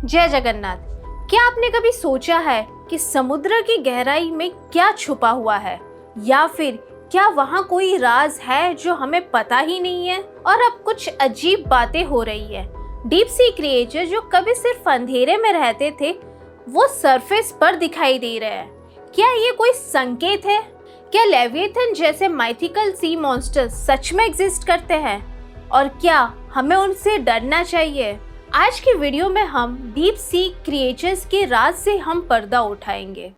जय जगन्नाथ। क्या आपने कभी सोचा है कि समुद्र की गहराई में क्या छुपा हुआ है, या फिर क्या वहाँ कोई राज है जो हमें पता ही नहीं है? और अब कुछ अजीब बातें हो रही है। डीप सी क्रिएचर जो कभी सिर्फ अंधेरे में रहते थे, वो सरफेस पर दिखाई दे रहे हैं। क्या ये कोई संकेत है? क्या लेविएथन जैसे माइथिकल सी मॉन्स्टर सच में एग्जिस्ट करते हैं? और क्या हमें उनसे डरना चाहिए? आज की वीडियो में हम डीप सी क्रिएचर्स के राज से हम पर्दा उठाएंगे।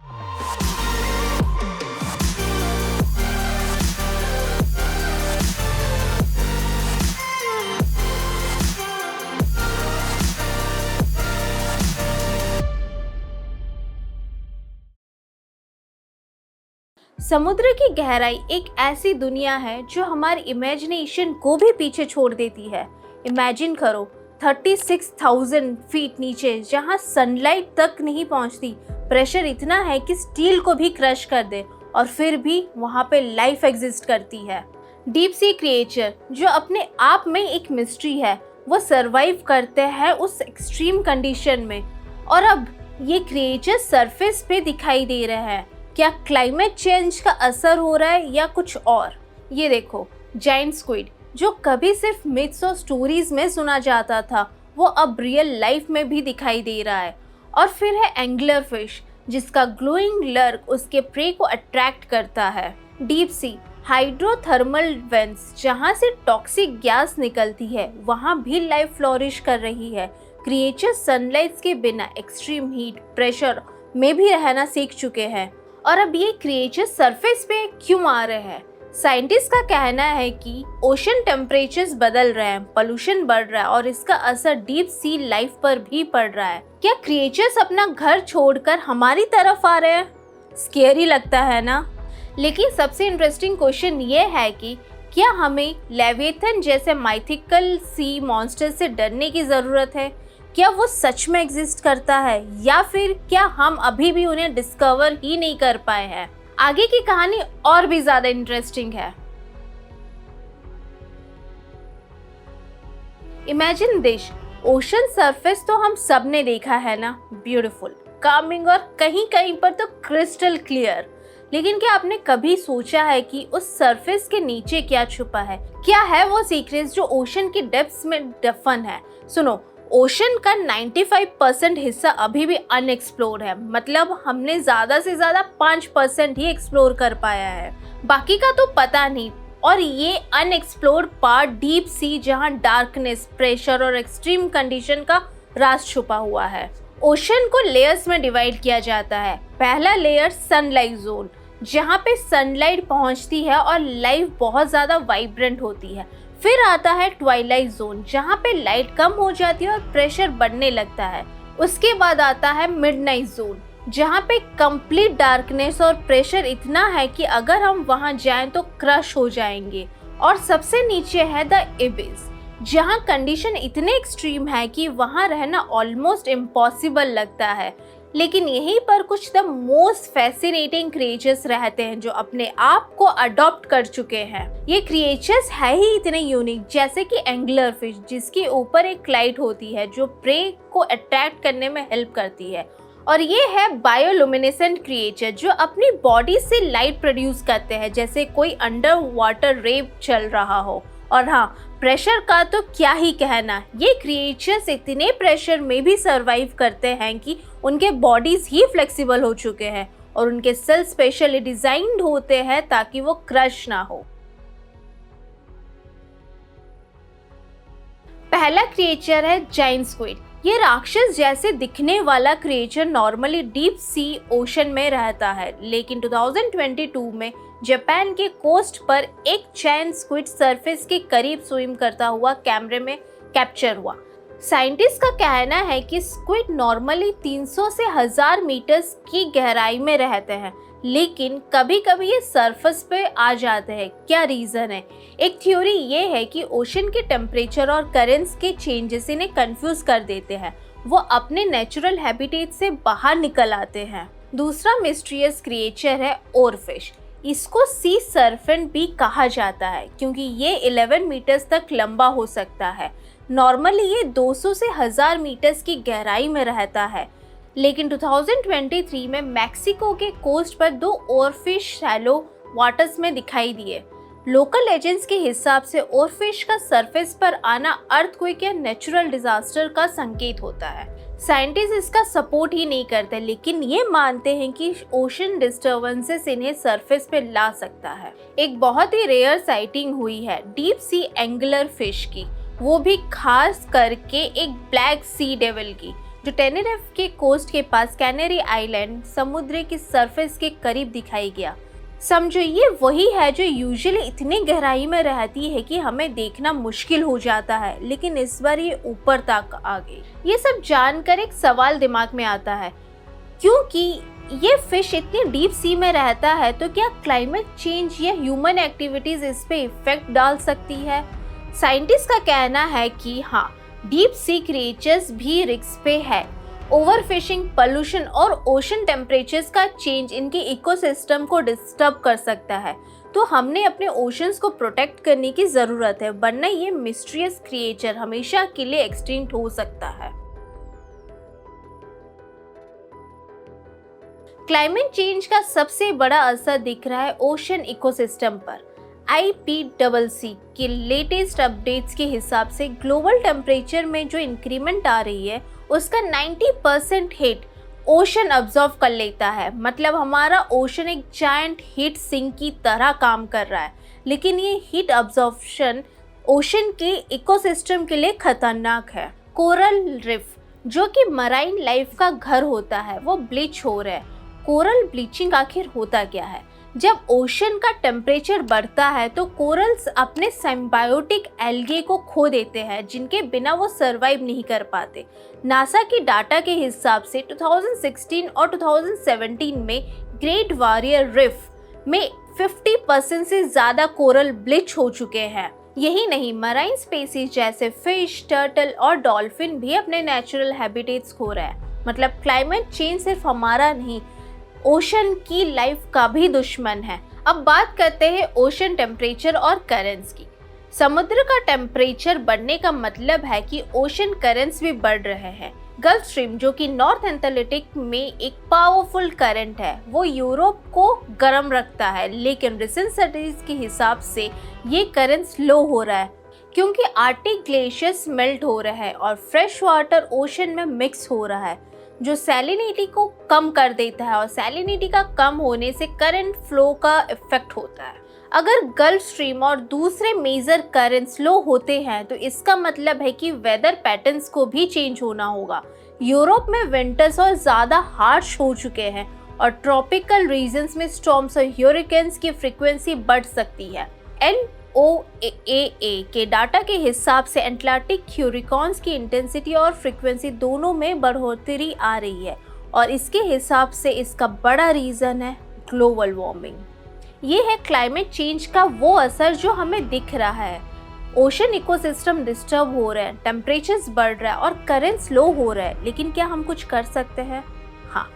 समुद्र की गहराई एक ऐसी दुनिया है जो हमारी इमेजिनेशन को भी पीछे छोड़ देती है। इमेजिन करो 36,000 फीट नीचे, जहां सनलाइट तक नहीं पहुंचती, प्रेशर इतना है कि स्टील को भी क्रश कर दे, और फिर भी वहां पे लाइफ एग्जिस्ट करती है। डीप सी क्रिएचर जो अपने आप में एक मिस्ट्री है, वो सरवाइव करते हैं उस एक्सट्रीम कंडीशन में। और अब ये क्रिएचर सरफेस पे दिखाई दे रहे हैं। क्या क्लाइमेट चेंज का असर हो रहा है या कुछ और? ये देखो, जायंट स्क्विड जो कभी सिर्फ मिथ्स और स्टोरीज में सुना जाता था, वो अब रियल लाइफ में भी दिखाई दे रहा है। और फिर है एंगलर फिश, जिसका ग्लोइंग लर्क उसके प्रे को अट्रैक्ट करता है। डीप सी हाइड्रोथर्मल वेंट्स, जहाँ से टॉक्सिक गैस निकलती है, वहाँ भी लाइफ फ्लोरिश कर रही है। क्रिएचर सनलाइट के बिना एक्सट्रीम हीट प्रेशर में भी रहना सीख चुके हैं। और अब ये क्रिएचर सरफेस पे क्यों आ रहे हैं? साइंटिस्ट का कहना है कि ओशन टेम्परेचर्स बदल रहे हैं, पोल्यूशन बढ़ रहा है, और इसका असर डीप सी लाइफ पर भी पड़ रहा है। क्या क्रिएचर्स अपना घर छोड़कर हमारी तरफ आ रहे हैं? स्केरी लगता है ना? लेकिन सबसे इंटरेस्टिंग क्वेश्चन ये है कि क्या हमें लेविएथन जैसे माइथिकल सी मॉन्स्टर से डरने की जरूरत है? क्या वो सच में एग्जिस्ट करता है, या फिर क्या हम अभी भी उन्हें डिस्कवर ही नहीं कर पाए हैं? आगे की कहानी और भी ज्यादा इंटरेस्टिंग है। इमेजिन दिस, ओशन सरफेस तो हम सब ने देखा है ना, ब्यूटीफुल, कामिंग और कहीं कहीं पर तो क्रिस्टल क्लियर। लेकिन क्या आपने कभी सोचा है कि उस सरफेस के नीचे क्या छुपा है? क्या है वो सीक्रेट्स जो ओशन की डेप्थ्स में दफन है? सुनो, ओशन का 95% हिस्सा अभी भी अनएक्सप्लोर्ड है। मतलब हमने ज़्यादा से ज़्यादा 5% ही एक्सप्लोर कर पाया है, बाकी का तो पता नहीं। और ये अनएक्सप्लोर्ड पार्ट डीप सी, जहाँ डार्कनेस, प्रेशर और एक्सट्रीम कंडीशन का राज छुपा हुआ है। ओशन को लेयर्स में डिवाइड किया जाता है। पहला लेयर सनलाइट जोन, जहाँ पे सनलाइट पहुँचती है और लाइफ बहुत ज़्यादा वाइब्रेंट होती है। फिर आता है ट्वाइलाइट जोन, जहाँ पे लाइट कम हो जाती है और प्रेशर बढ़ने लगता है। उसके बाद आता है मिडनाइट जोन, जहाँ पे कंप्लीट डार्कनेस और प्रेशर इतना है कि अगर हम वहाँ जाएं तो क्रश हो जाएंगे। और सबसे नीचे है द एबिस, जहाँ कंडीशन इतने एक्सट्रीम है कि वहाँ रहना ऑलमोस्ट इम्पॉसिबल लगता है। लेकिन यहीं पर कुछ द मोस्ट फैसिनेटिंग क्रिएचर्स रहते हैं जो अपने आप को अडॉप्ट कर चुके हैं। ये क्रिएचर्स है ही इतने यूनिक, जैसे कि एंगलर फिश, जिसके ऊपर एक लाइट होती है जो प्रे को अट्रैक्ट करने में हेल्प करती है। और ये है बायोलुमिनेसेंट क्रिएचर, जो अपनी बॉडी से लाइट प्रोड्यूस करते हैं, जैसे कोई अंडर वाटर रेव चल रहा हो। और हाँ, प्रेशर का तो क्या ही कहना, ये क्रिएचर्स इतने प्रेशर में भी सरवाइव करते हैं कि उनके बॉडीज ही फ्लेक्सिबल हो चुके हैं, और उनके सेल स्पेशली डिजाइन्ड होते हैं ताकि वो क्रश ना हो। पहला क्रिएचर है जायंट स्क्विड। ये राक्षस जैसे दिखने वाला creature normally deep sea ocean में रहता है, लेकिन 2022 में जापान के कोस्ट पर एक जायंट स्क्विड सरफेस के करीब स्विम करता हुआ कैमरे में कैप्चर हुआ। साइंटिस्ट का कहना है कि स्क्विड नॉर्मली 300 से 1000 मीटर्स की गहराई में रहते हैं, लेकिन कभी कभी ये सरफेस पे आ जाते हैं। क्या रीज़न है? एक थ्योरी ये है कि ओशन के टेम्परेचर और करेंट्स के चेंजेस इन्हें कंफ्यूज कर देते हैं, वो अपने नेचुरल हैबिटेट से बाहर निकल आते हैं। दूसरा मिस्टीरियस क्रिएचर है ओरफिश। इसको सी सर्पेंट भी कहा जाता है क्योंकि ये 11 मीटर्स तक लंबा हो सकता है। नॉर्मली ये 200 से 1000 मीटर्स की गहराई में रहता है, लेकिन 2023 में मैक्सिको के कोस्ट पर 2 ओरफिश शैलो वाटर्स में दिखाई दिए। लोकल एजेंट्स के हिसाब से ओरफिश का सरफेस पर आना अर्थक्वेक या नेचुरल डिजास्टर का संकेत होता है। साइंटिस्ट इसका सपोर्ट ही नहीं करते, लेकिन ये मानते हैं कि ओशन डिस्टर्बेंसेस इन्हें सरफेस पे ला सकता है। एक बहुत ही रेयर साइटिंग हुई है डीप सी एंगुलर फिश की, वो भी खास करके एक ब्लैक सी डेविल की, जो टेनेरिफ के कोस्ट के पास कैनरी आइलैंड समुद्र की सरफेस के करीब दिखाई गया। समझो ये वही है जो यूजुअली इतनी गहराई में रहती है कि हमें देखना मुश्किल हो जाता है, लेकिन इस बार ये ऊपर तक आ गई। ये सब जानकर एक सवाल दिमाग में आता है, क्योंकि ये फिश इतनी डीप सी में रहता है तो क्या क्लाइमेट चेंज या ह्यूमन एक्टिविटीज इस पे इफेक्ट डाल सकती है? साइंटिस्ट का कहना है कि हाँ, डीप सी क्रिएचर्स भी रिस्क पे है। ओवरफिशिंग, पोल्यूशन और ओशन टेम्परेचर्स का चेंज इनके इकोसिस्टम को डिस्टर्ब कर सकता है, तो हमने अपने ओशंस को प्रोटेक्ट करने की ज़रूरत है, वरना ये मिस्टीरियस क्रिएचर हमेशा के लिए एक्सटिंक्ट हो सकता है। क्लाइमेट चेंज का सबसे बड़ा असर दिख रहा है ओशन इकोसिस्टम पर। IPCC के लेटेस्ट अपडेट्स के हिसाब से ग्लोबल टेम्परेचर में जो इंक्रीमेंट आ रही है उसका 90% हीट ओशन अब्जॉर्व कर लेता है। मतलब हमारा ओशन एक जायंट हीट सिंक की तरह काम कर रहा है, लेकिन ये हीट अब्जॉर्प्शन ओशन के इकोसिस्टम के लिए खतरनाक है। कोरल रिफ, जो कि मराइन लाइफ का घर होता है, वो ब्लीच हो रहा है। कोरल ब्लीचिंग आखिर होता क्या है? जब ओशन का टेम्परेचर बढ़ता है तो कोरल्स अपने सिम्बायोटिक एल्गे को खो देते हैं, जिनके बिना वो सरवाइव नहीं कर पाते। नासा की डाटा के हिसाब से 2016 और 2017 में ग्रेट बैरियर रीफ में 50% से ज़्यादा कोरल ब्लीच हो चुके हैं। यही नहीं, मराइन स्पीसीज जैसे फिश, टर्टल और डॉल्फिन भी अपने नेचुरल हैबिटेट्स खो रहे हैं। मतलब क्लाइमेट चेंज सिर्फ हमारा नहीं, ओशन की लाइफ का भी दुश्मन है। अब बात करते हैं ओशन टेम्परेचर और करंट्स की। समुद्र का टेम्परेचर बढ़ने का मतलब है कि ओशन करंट्स भी बढ़ रहे हैं। गल्फ स्ट्रीम, जो कि नॉर्थ एटलांटिक में एक पावरफुल करंट है, वो यूरोप को गर्म रखता है, लेकिन रिसेंट स्टडीज के हिसाब से ये करंट स्लो हो रहा है, क्योंकि आर्कटिक ग्लेशियर्स मेल्ट हो रहे हैं और फ्रेश वाटर ओशन में मिक्स हो रहा है, जो सैलिनिटी को कम कर देता है, और सैलिनिटी का कम होने से करंट फ्लो का इफेक्ट होता है। अगर गल्फ स्ट्रीम और दूसरे मेजर करंट स्लो होते हैं तो इसका मतलब है कि वेदर पैटर्न्स को भी चेंज होना होगा। यूरोप में विंटर्स और ज़्यादा हार्श हो चुके हैं और ट्रॉपिकल रीजन्स में स्टॉर्म्स और ह्यूरिकेन्स की फ्रीक्वेंसी बढ़ सकती है। NOAA के डाटा के हिसाब से अटलांटिक ह्यूरिकेन्स की इंटेंसिटी और फ्रीक्वेंसी दोनों में बढ़ोतरी आ रही है, और इसके हिसाब से इसका बड़ा रीज़न है ग्लोबल वार्मिंग। ये है क्लाइमेट चेंज का वो असर जो हमें दिख रहा है। ओशन इकोसिस्टम डिस्टर्ब हो रहे हैं, टेम्परेचर्स बढ़ रहा है और करंट स्लो हो रहा है, लेकिन क्या हम कुछ कर सकते हैं? हाँ,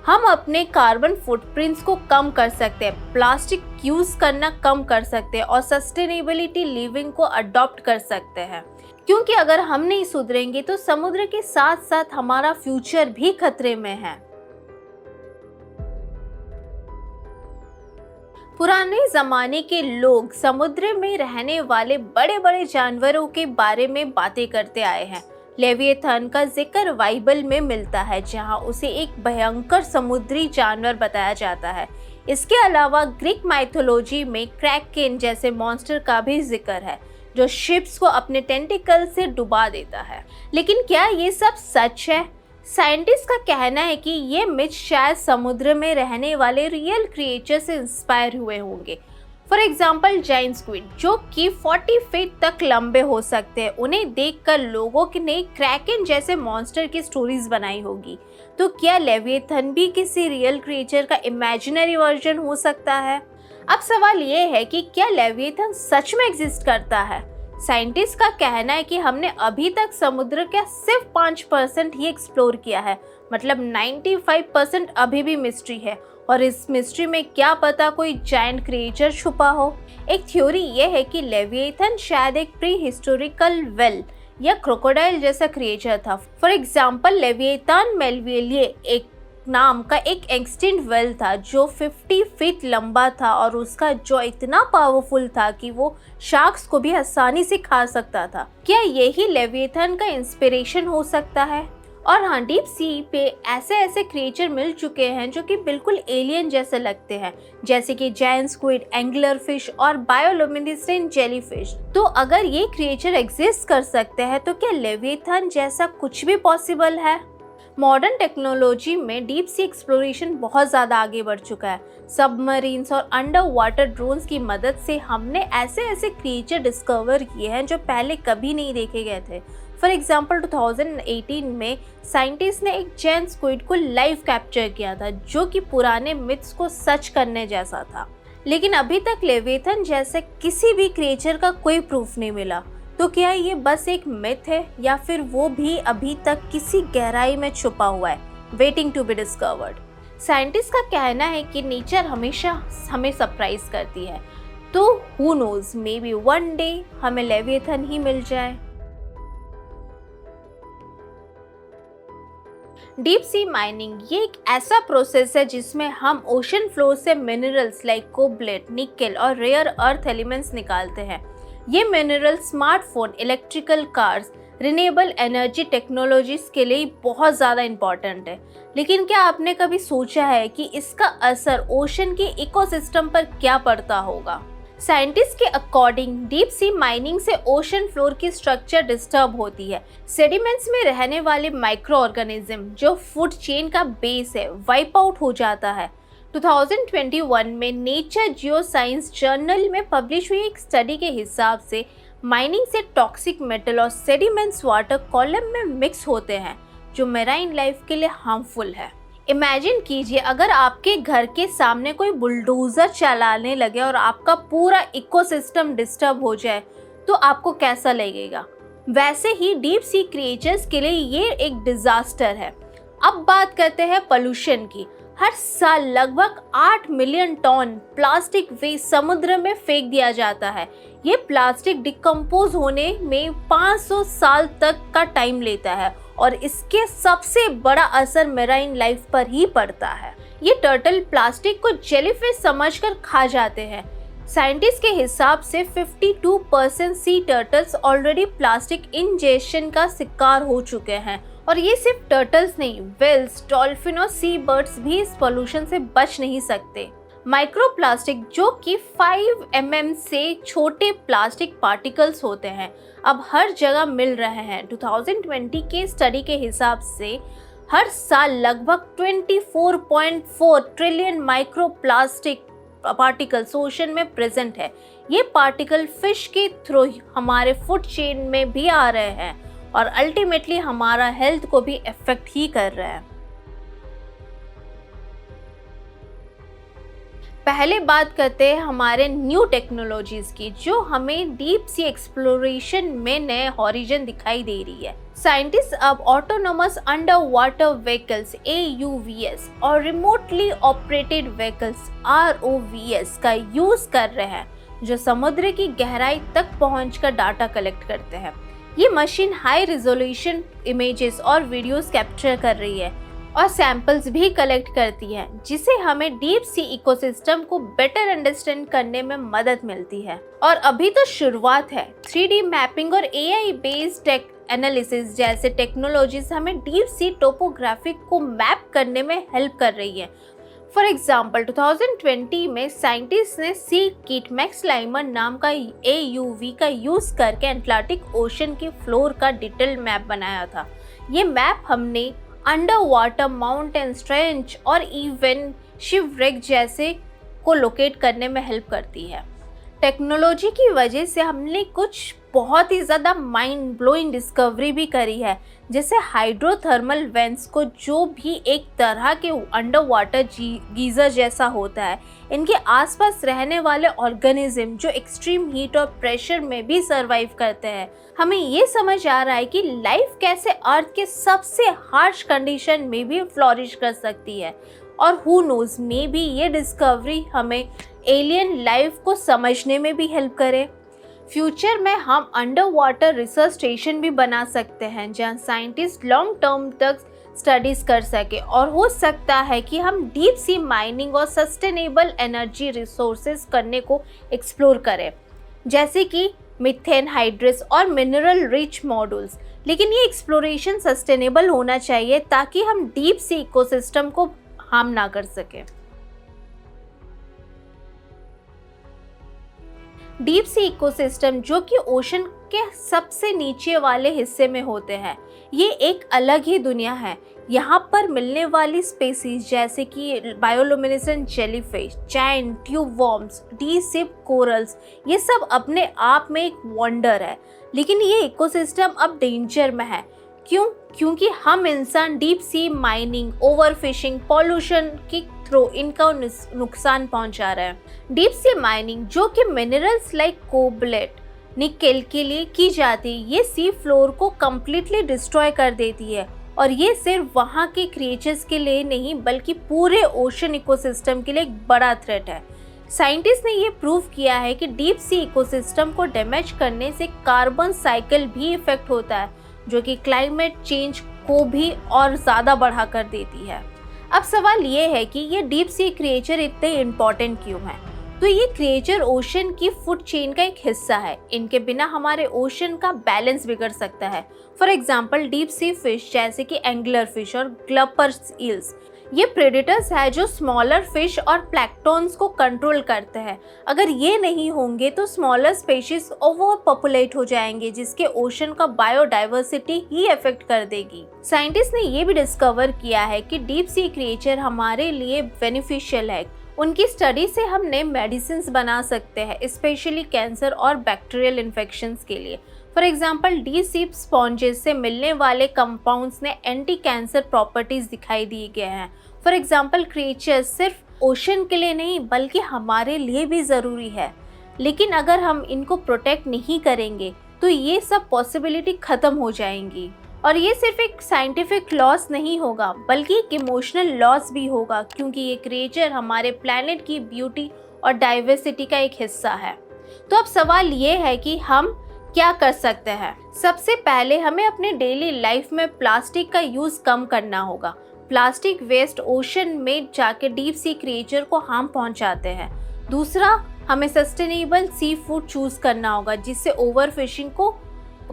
हम अपने कार्बन फुटप्रिंट्स को कम कर सकते हैं, प्लास्टिक यूज़ करना कम कर सकते हैं और सस्टेनेबिलिटी लिविंग को अडॉप्ट कर सकते हैं। क्योंकि अगर हम नहीं सुधरेंगे तो समुद्र के साथ साथ हमारा फ्यूचर भी खतरे में है। पुराने ज़माने के लोग समुद्र में रहने वाले बड़े बड़े जानवरों के बारे में बातें करते आए हैं। लेविएथन का जिक्र बाइबल में मिलता है, जहां उसे एक भयंकर समुद्री जानवर बताया जाता है। इसके अलावा ग्रीक माइथोलॉजी में क्रैकेन जैसे मॉन्स्टर का भी जिक्र है, जो शिप्स को अपने टेंटिकल से डुबा देता है। लेकिन क्या ये सब सच है? साइंटिस्ट का कहना है कि ये मिथ शायद समुद्र में रहने वाले रियल क्रिएचर से इंस्पायर हुए होंगे। फॉर एग्जाम्पल जायंट स्क्विड, जो कि 40 फीट तक लंबे हो सकते हैं, उन्हें देखकर लोगों ने क्रैकेन जैसे मॉन्स्टर की स्टोरीज बनाई होगी। तो क्या लेविएथन भी किसी रियल क्रिएचर का इमेजिनरी वर्जन हो सकता है? अब सवाल ये है कि क्या लेविएथन सच में एग्जिस्ट करता है? साइंटिस्ट का कहना है कि हमने अभी तक समुद्र का सिर्फ 5% ही एक्सप्लोर किया है, मतलब 95% अभी भी मिस्ट्री है, और इस मिस्ट्री में क्या पता कोई जायंट क्रिएचर छुपा हो। एक थ्योरी ये है कि लेविएथन शायद एक प्री हिस्टोरिकल वेल या क्रोकोडाइल जैसा क्रिएचर था। फॉर एग्जाम्पल लेविएथान मेलविलिए एक नाम का एक एक्सटिंक्ट व्हेल था जो 50 फीट लंबा था और उसका जॉ इतना पावरफुल था कि वो शार्क्स को भी आसानी से खा सकता था। क्या यही लेविएथान का इंस्पिरेशन हो सकता है? और हाँ, डीप सी पे ऐसे ऐसे क्रिएचर मिल चुके हैं जो कि बिल्कुल एलियन जैसे लगते हैं, जैसे कि जायंट स्क्विड, एंगुलर फिश और बायोलुमिनेसेंट जेलीफिश। तो अगर ये क्रिएचर एग्जिस्ट कर सकते हैं तो क्या लेविएथान जैसा कुछ भी पॉसिबल है? मॉडर्न टेक्नोलॉजी में डीप सी एक्सप्लोरेशन बहुत ज़्यादा आगे बढ़ चुका है। सबमरीन्स और अंडर वाटर ड्रोन्स की मदद से हमने ऐसे ऐसे क्रिएचर डिस्कवर किए हैं जो पहले कभी नहीं देखे गए थे। फॉर एग्जाम्पल 2018 में साइंटिस्ट ने एक जायंट स्क्विड को लाइव कैप्चर किया था जो कि पुराने मिथ्स को सच करने जैसा था। लेकिन अभी तक लेविएथान जैसे किसी भी क्रिएचर का कोई प्रूफ नहीं मिला। तो क्या ये बस एक मिथ है या फिर वो भी अभी तक किसी गहराई में छुपा हुआ है, waiting to be discovered? Scientist का कहना है कि नेचर हमेशा हमें सरप्राइज करती है, तो who knows, maybe one day हमें लेविएथान ही मिल जाए। डीप सी माइनिंग ये एक ऐसा प्रोसेस है जिसमें हम ओशन फ्लोर से मिनरल्स लाइक कोबलेट, निकेल और रेयर अर्थ एलिमेंट्स निकालते हैं। ये mineral smartphone, electrical cars, renewable energy technologies के लिए बहुत ज़्यादा इम्पॉर्टेंट है। लेकिन क्या आपने कभी सोचा है कि इसका असर ओशन के इकोसिस्टम पर क्या पड़ता होगा? साइंटिस्ट के अकॉर्डिंग डीप सी माइनिंग से ओशन फ्लोर की स्ट्रक्चर डिस्टर्ब होती है। सेडिमेंट्स में रहने वाले माइक्रो ऑर्गेनिज्म जो फूड चेन का बेस है वाइप आउट हो जाता है। 2021 में नेचर जियोसाइंस जर्नल में पब्लिश हुई एक स्टडी के हिसाब से माइनिंग से टॉक्सिक मेटल और सेडिमेंट्स वाटर कॉलम में मिक्स होते हैं जो मैराइन लाइफ के लिए हार्मफुल है। इमेजिन कीजिए अगर आपके घर के सामने कोई बुलडोजर चलाने लगे और आपका पूरा इकोसिस्टम डिस्टर्ब हो जाए तो आपको कैसा लगेगा? वैसे ही डीप सी क्रिएचर्स के लिए ये एक डिजास्टर है। अब बात करते हैं पोल्यूशन की। हर साल लगभग 8 मिलियन टन प्लास्टिक वेस्ट समुद्र में फेंक दिया जाता है। ये प्लास्टिक डिकम्पोज होने में 500 साल तक का टाइम लेता है और इसके सबसे बड़ा असर मैराइन लाइफ पर ही पड़ता है। ये टर्टल प्लास्टिक को जेलीफिश समझकर खा जाते हैं। साइंटिस्ट के हिसाब से 52% सी टर्टल्स ऑलरेडी प्लास्टिक इंजेक्शन का शिकार हो चुके हैं। और ये सिर्फ टर्टल्स नहीं, व्हेल्स, डॉल्फिन और सी बर्ड्स भी इस पोल्यूशन से बच नहीं सकते। माइक्रोप्लास्टिक जो कि 5 mm से छोटे प्लास्टिक पार्टिकल्स होते हैं अब हर जगह मिल रहे हैं। 2020 के स्टडी के हिसाब से हर साल लगभग 24.4 ट्रिलियन माइक्रोप्लास्टिक पार्टिकल्स ओशन में प्रेजेंट है। ये पार्टिकल फिश के थ्रू हमारे फूड चेन में भी आ रहे हैं और अल्टीमेटली हमारा हेल्थ को भी इफेक्ट ही कर रहा है। पहले बात करते हैं हमारे न्यू टेक्नोलॉजीज की जो हमें डीप सी एक्सप्लोरेशन में नए हॉरिजन दिखाई दे रही है। साइंटिस्ट अब autonomous under water vehicles AUVs और रिमोटली ऑपरेटेड व्हीकल्स ROVs का यूज कर रहे हैं जो समुद्र की गहराई तक पहुंचकर डाटा कलेक्ट करते हैं। ये मशीन हाई रिजोल्यूशन इमेजेस और वीडियोस कैप्चर कर रही है और सैंपल्स भी कलेक्ट करती है जिससे हमें डीप सी इकोसिस्टम को बेटर अंडरस्टैंड करने में मदद मिलती है। और अभी तो शुरुआत है। 3D मैपिंग और AI बेस्ड टेक एनालिसिस जैसे टेक्नोलॉजीज हमें डीप सी टोपोग्राफी को मैप करने में हेल्प कर रही है। फॉर एग्जाम्पल 2020 में साइंटिस्ट ने सी किट मैक्सलाइमर नाम का AUV का यूज करके अटलांटिक ओशन के फ्लोर का डिटेल मैप बनाया था। ये मैप हमने अंडर वाटर माउंटेन ट्रेंच और इवन शिवरेक जैसे को लोकेट करने में हेल्प करती है। टेक्नोलॉजी की वजह से हमने कुछ बहुत ही ज़्यादा माइंड ब्लोइंग डिस्कवरी भी करी है, जैसे हाइड्रोथर्मल वेंट्स को जो भी एक तरह के अंडर वाटर गीज़र जैसा होता है। इनके आसपास रहने वाले ऑर्गेनिज्म जो एक्सट्रीम हीट और प्रेशर में भी सरवाइव करते हैं। हमें ये समझ आ रहा है कि लाइफ कैसे अर्थ के सबसे हार्श कंडीशन में भी फ्लोरिश कर सकती है। और हु नोज, मे बी ये डिस्कवरी हमें एलियन लाइफ को समझने में भी हेल्प करे। फ्यूचर में हम अंडर वाटर रिसर्च स्टेशन भी बना सकते हैं जहां साइंटिस्ट लॉन्ग टर्म तक स्टडीज कर सके, और हो सकता है कि हम डीप सी माइनिंग और सस्टेनेबल एनर्जी रिसोर्सेज करने को एक्सप्लोर करें, जैसे कि मीथेन हाइड्रेस और मिनरल रिच मॉड्यूल्स। लेकिन ये एक्सप्लोरेशन सस्टेनेबल होना चाहिए ताकि हम डीप सी इकोसिस्टम को हार्म ना कर सकें। डीप सी इकोसिस्टम जो कि ओशन के सबसे नीचे वाले हिस्से में होते हैं, ये एक अलग ही दुनिया है। यहाँ पर मिलने वाली स्पेसीज जैसे कि bioluminescent jellyfish, giant tube worms, deep sea corals, ये सब अपने आप में एक वंडर है। लेकिन ये इकोसिस्टम अब डेंजर में है। क्यों? क्योंकि हम इंसान deep sea mining, overfishing, pollution के थ्रू इनका नुकसान पहुंचा रहे हैं। डीप सी माइनिंग जो कि मिनरल्स लाइक कोबलेट, निकेल के लिए की जाती है, ये सी फ्लोर को कम्प्लीटली डिस्ट्रॉय कर देती है। और ये सिर्फ वहाँ के क्रिएचर्स के लिए नहीं बल्कि पूरे ओशन इकोसिस्टम के लिए एक बड़ा थ्रेट है। साइंटिस्ट ने ये प्रूव किया है कि डीप सी इकोसिस्टम को डैमेज करने से कार्बन साइकिल भी इफेक्ट होता है, जो कि क्लाइमेट चेंज को भी और ज़्यादा बढ़ा कर देती है। अब सवाल ये है कि ये डीप सी क्रिएचर इतने इम्पोर्टेंट क्यों हैं? तो ये क्रिएचर ओशन की फूड चेन का एक हिस्सा है। इनके बिना हमारे ओशन का बैलेंस बिगड़ सकता है। For example deep sea fish जैसे कि एंगलर फिश और ग्लपर ईल्स, ये प्रेडेटर्स है जो स्मॉलर फिश और प्लैंक्टन्स को कंट्रोल करते हैं। अगर ये नहीं होंगे तो स्मॉलर स्पेशीज ओवर पॉपुलेट हो जाएंगे, जिसके ओशन का बायोडाइवर्सिटी ही इफेक्ट कर देगी। साइंटिस्ट ने ये भी डिस्कवर किया है कि डीप सी क्रिएचर हमारे लिए बेनिफिशियल है। उनकी स्टडी से हम नए मेडिसिन बना सकते हैं, स्पेशली कैंसर और बैक्टीरियल इन्फेक्शंस के लिए। फॉर एग्जाम्पल डी सीप स्पॉन्जेस से मिलने वाले कंपाउंड्स ने एंटी कैंसर प्रॉपर्टीज दिखाई दी गए हैं। फॉर एग्जाम्पल क्रिएचर्स सिर्फ ओशन के लिए नहीं बल्कि हमारे लिए भी ज़रूरी है। लेकिन अगर हम इनको प्रोटेक्ट नहीं करेंगे तो ये सब पॉसिबिलिटी ख़त्म हो जाएंगी। और ये सिर्फ एक साइंटिफिक लॉस नहीं होगा बल्कि एक इमोशनल लॉस भी होगा, क्योंकि ये क्रिएचर हमारे प्लैनेट की ब्यूटी और डाइवर्सिटी का एक हिस्सा है। तो अब सवाल ये है कि हम क्या कर सकते हैं? सबसे पहले हमें अपने डेली लाइफ में प्लास्टिक का यूज़ कम करना होगा। प्लास्टिक वेस्ट ओशन में जाके डीप सी क्रिएचर को हार्म पहुंचाते हैं। दूसरा, हमें सस्टेनेबल सी फूड चूज़ करना होगा जिससे ओवरफिशिंग को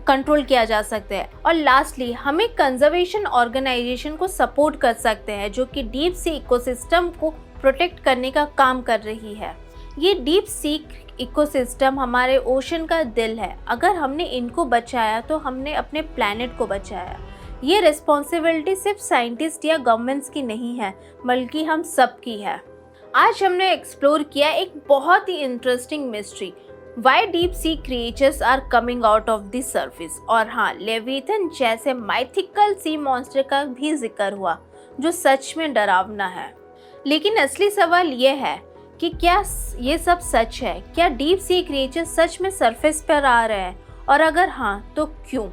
कंट्रोल किया जा सकता है। और लास्टली, हमें कंजर्वेशन ऑर्गेनाइजेशन को सपोर्ट कर सकते हैं जो कि डीप सी इकोसिस्टम को प्रोटेक्ट करने का काम कर रही है। ये डीप सी इकोसिस्टम हमारे ओशन का दिल है। अगर हमने इनको बचाया तो हमने अपने प्लैनेट को बचाया। ये रिस्पॉन्सिबिलिटी सिर्फ साइंटिस्ट या गवर्नमेंट्स की नहीं है बल्कि हम सब की है। आज हमने एक्सप्लोर किया एक बहुत ही interesting mystery, why deep sea creatures are coming out of the surface. और हाँ, लेविथन जैसे माइथिकल सी मॉन्स्टर का भी जिक्र हुआ जो सच में डरावना है। लेकिन असली सवाल ये है कि क्या ये सब सच है? क्या डीप सी क्रिएचर सच में सरफेस पर आ रहे हैं? और अगर हाँ तो क्यों?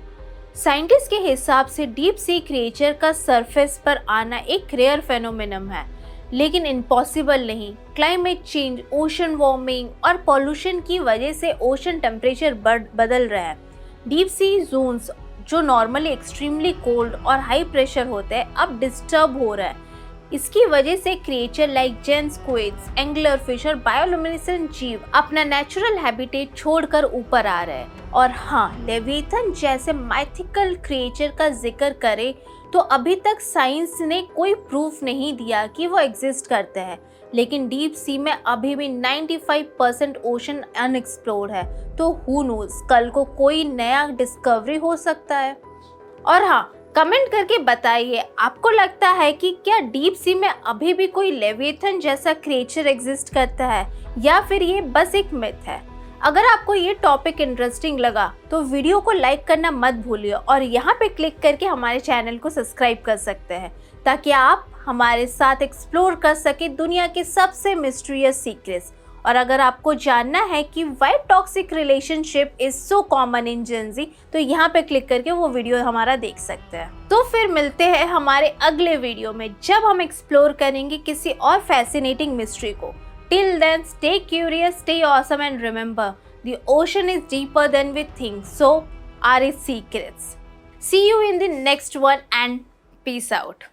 साइंटिस्ट के हिसाब से डीप सी क्रिएचर का सरफेस पर आना एक रेयर फेनोमेनन है, लेकिन इम्पॉसिबल नहीं। क्लाइमेट चेंज, ओशन वार्मिंग और पॉल्यूशन की वजह से ओशन टेम्परेचर बदल रहा है। डीप सी जोन्स जो नॉर्मली एक्सट्रीमली कोल्ड और हाई प्रेशर होते हैं अब डिस्टर्ब हो रहा है। इसकी वजह से क्रिएचर लाइक जेन स्क्विड्स, एंगलर फिश और बायोलुमिनेसेंट जीव अपना नेचुरल हैबिटेट छोड़कर ऊपर आ रहे हैं। और हाँ, लेविथन जैसे माइथिकल क्रिएचर का जिक्र करें तो अभी तक साइंस ने कोई प्रूफ नहीं दिया कि वो एग्जिस्ट करते हैं। लेकिन डीप सी में अभी भी 95% ओशन अनएक्सप्लोर्ड है, तो हु नोज कल को कोई नया डिस्कवरी हो सकता है। और हाँ, कमेंट करके बताइए आपको लगता है कि क्या डीप सी में अभी भी कोई लेविथन जैसा क्रिएचर एग्जिस्ट करता है या फिर ये बस एक मिथ है। अगर आपको ये टॉपिक इंटरेस्टिंग लगा तो वीडियो को लाइक करना मत भूलिए और यहाँ पे क्लिक करके हमारे चैनल को सब्सक्राइब कर सकते हैं ताकि आप हमारे साथ एक्सप्लोर कर सके दुनिया के सबसे मिस्टीरियस सीक्रेट्स। और अगर आपको जानना है कि why toxic relationship is so common in Gen Z, तो यहाँ पे क्लिक करके वो वीडियो हमारा देख सकते हैं। तो फिर मिलते हैं हमारे अगले वीडियो में जब हम एक्सप्लोर करेंगे किसी और फैसिनेटिंग मिस्ट्री को। Till then, stay curious, stay awesome and remember, The ocean is deeper than we think, so are its secrets. See you in the next one and peace out.